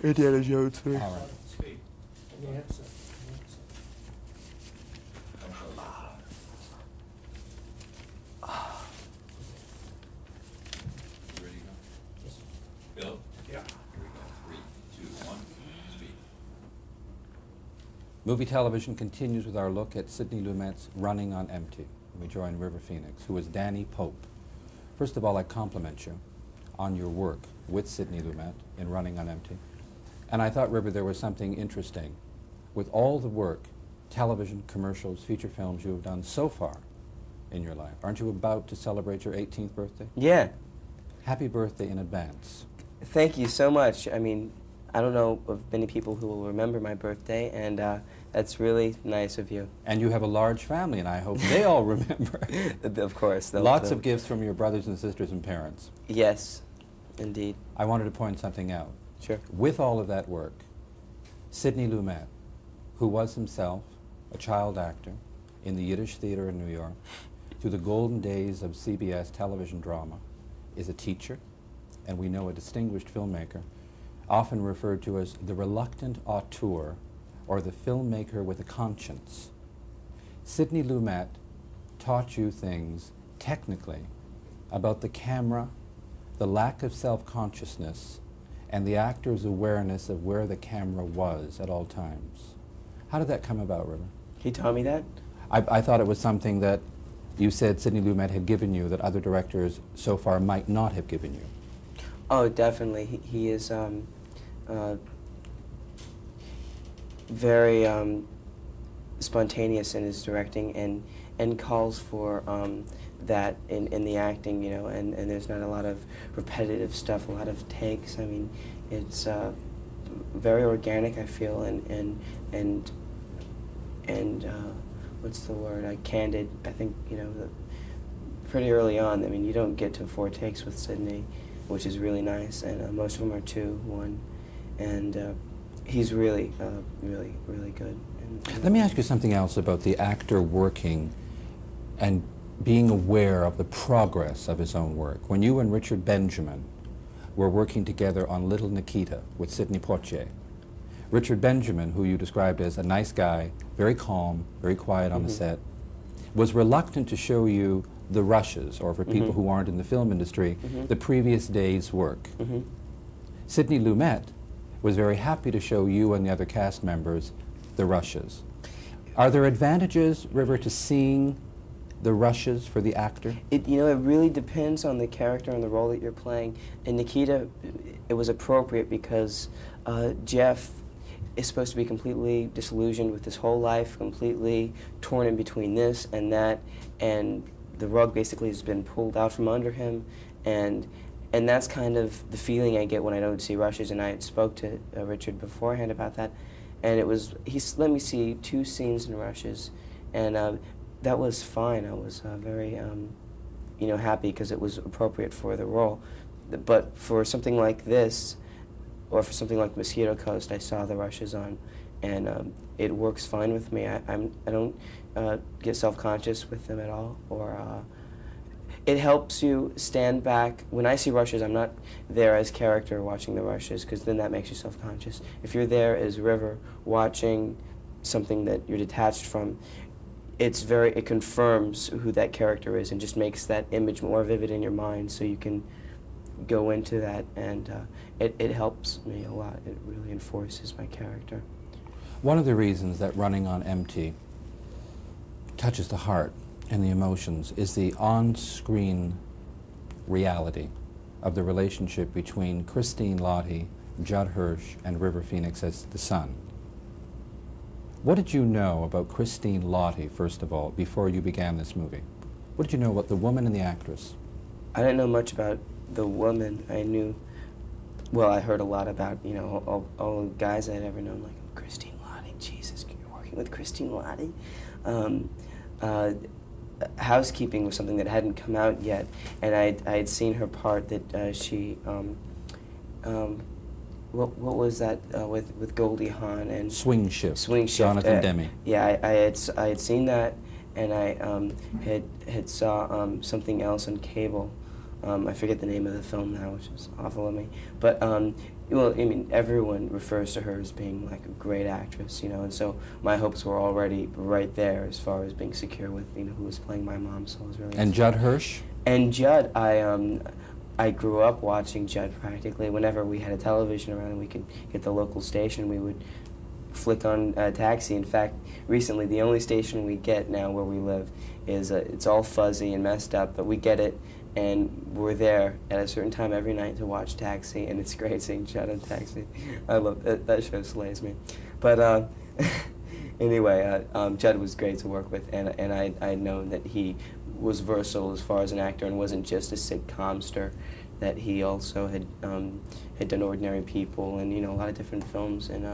Indiana Jones 3. All right. Bill? Yeah. Here we go. 3, 2, 1, speak. Movie television continues with our look at Sidney Lumet's Running on Empty. We join River Phoenix, who is Danny Pope. First of all, I compliment you on your work with Sidney Lumet in Running on Empty. And I thought, River, there was something interesting. With all the work, television, commercials, feature films you have done so far in your life, aren't you about to celebrate your 18th birthday? Yeah. Happy birthday in advance. Thank you so much. I mean, I don't know of many people who will remember my birthday, and that's really nice of you. And you have a large family, and I hope they all remember. Of course. Lots of gifts from your brothers and sisters and parents. Yes, indeed. I wanted to point something out. Sure. With all of that work, Sidney Lumet, who was himself a child actor in the Yiddish Theater in New York, through the golden days of CBS television drama, is a teacher, and we know a distinguished filmmaker, often referred to as the reluctant auteur, or the filmmaker with a conscience. Sidney Lumet taught you things, technically, about the camera, the lack of self-consciousness, and the actor's awareness of where the camera was at all times. How did that come about, River? He taught me that? I thought it was something that you said Sidney Lumet had given you that other directors so far might not have given you. Oh, definitely. He is very spontaneous in his directing and calls for that in the acting, you know, and there's not a lot of repetitive stuff, a lot of takes. I mean, it's very organic, I feel, and what's the word? Candid. I think, you know, pretty early on. I mean, you don't get to 4 takes with Sidney, which is really nice, and most of them are 2, 1, and he's really, really good. And, Let me ask you something else about the actor working and being aware of the progress of his own work. When you and Richard Benjamin were working together on Little Nikita with Sidney Poitier, Richard Benjamin, who you described as a nice guy, very calm, very quiet on the set, was reluctant to show you the rushes, or for people who aren't in the film industry, the previous day's work. Sidney Lumet was very happy to show you and the other cast members the rushes. Are there advantages, River, to seeing the rushes for the actor? You know, it really depends on the character and the role that you're playing. In Nikita, it was appropriate because Jeff is supposed to be completely disillusioned with his whole life, completely torn in between this and that, and the rug basically has been pulled out from under him, and that's kind of the feeling I get when I don't see rushes. And I spoke to Richard beforehand about that, and he let me see 2 scenes in rushes, and that was fine. I was very, you know, happy because it was appropriate for the role. But for something like this, or for something like Mosquito Coast, I saw the rushes on, and it works fine with me. I don't get self-conscious with them at all, or it helps you stand back. When I see rushes, I'm not there as character watching the rushes, because then that makes you self-conscious. If you're there as River watching something that you're detached from, it confirms who that character is and just makes that image more vivid in your mind, so you can go into that, and it helps me a lot. It really enforces my character. One of the reasons that Running on Empty touches the heart and the emotions is the on-screen reality of the relationship between Christine Lottie, Judd Hirsch, and River Phoenix as the son. What did you know about Christine Lottie, first of all, before you began this movie? What did you know about the woman and the actress? I didn't know much about the woman. I knew, well, I heard a lot about, you know, all the guys I'd ever known, like, oh, Christine Lottie, Jesus, you're working with Christine Lottie? Housekeeping was something that hadn't come out yet, and I had seen her part that she, what was that with Goldie Hawn and Swing Shift. Swing Shift. Jonathan Demme. Yeah, I had seen that, and I had saw something else on cable. I forget the name of the film now, which is awful of me. But well, I mean, everyone refers to her as being like a great actress, you know, and so my hopes were already right there as far as being secure with, you know, who was playing my mom, so I was really And Judd Hirsch? And Judd, I grew up watching Judd practically. Whenever we had a television around and we could get the local station, we would flick on Taxi. In fact, recently, the only station we get now where we live is, it's all fuzzy and messed up, but we get it, and we're there at a certain time every night to watch Taxi, and it's great seeing Judd on Taxi. I love that. That show slays me. But anyway, Judd was great to work with, and I'd known that he was versatile as far as an actor and wasn't just a sitcomster, that he also had done Ordinary People and, you know, a lot of different films, and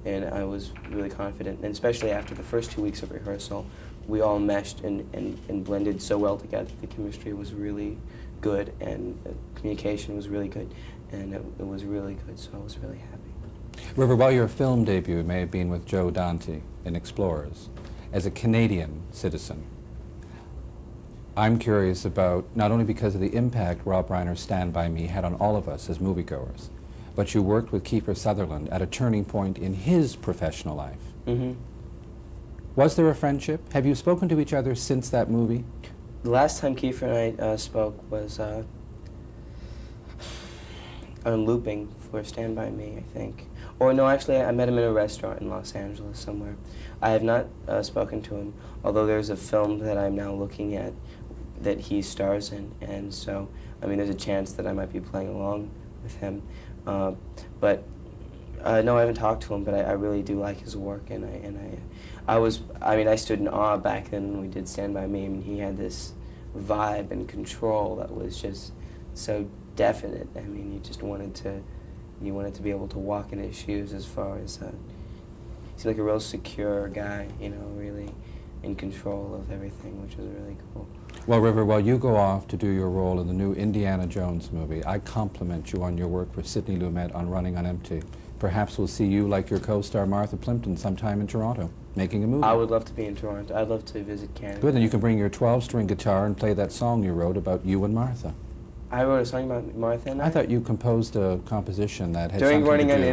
I was really confident, and especially after the first 2 weeks of rehearsal, we all meshed and blended so well together. The chemistry was really good, and the communication was really good, and it was really good, so I was really happy. River, while your film debut may have been with Joe Dante in Explorers, as a Canadian citizen, I'm curious about, not only because of the impact Rob Reiner's Stand By Me had on all of us as moviegoers, but you worked with Kiefer Sutherland at a turning point in his professional life. Mm-hmm. Was there a friendship? Have you spoken to each other since that movie? The last time Kiefer and I spoke was on Looping for Stand By Me, I think. Or no, actually, I met him in a restaurant in Los Angeles somewhere. I have not spoken to him, although there's a film that I'm now looking at that he stars in, and so, I mean, there's a chance that I might be playing along with him. But no, I haven't talked to him, but I really do like his work, and I stood in awe back then when we did Stand By Me. I mean, he had this vibe and control that was just so definite. I mean, you wanted to be able to walk in his shoes as far as, he seemed like a real secure guy, you know, really in control of everything, which was really cool. Well, River, while you go off to do your role in the new Indiana Jones movie, I compliment you on your work with Sidney Lumet on Running on Empty. Perhaps we'll see you, like your co-star Martha Plimpton, sometime in Toronto, making a movie. I would love to be in Toronto. I'd love to visit Canada. Good, then you can bring your 12-string guitar and play that song you wrote about you and Martha. I wrote a song about Martha and I thought you composed a composition that had During something Running to on do.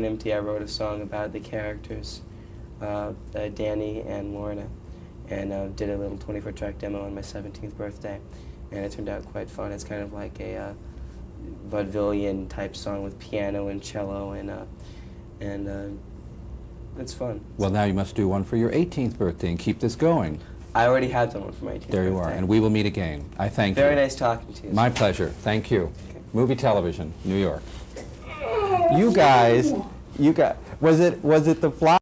Empty, I wrote a song about the characters, Danny and Lorna, and did a little 24-track demo on my 17th birthday, and it turned out quite fun. It's kind of like a vaudevillian type song with piano and cello, and it's fun. Well, now you must do one for your 18th birthday and keep this going. I already had done one for my 18th There you birthday. are, and we will meet again. I thank you. Very nice talking to you. My pleasure. Thank you. Okay. Movie Television, New York. You guys, was it the fly?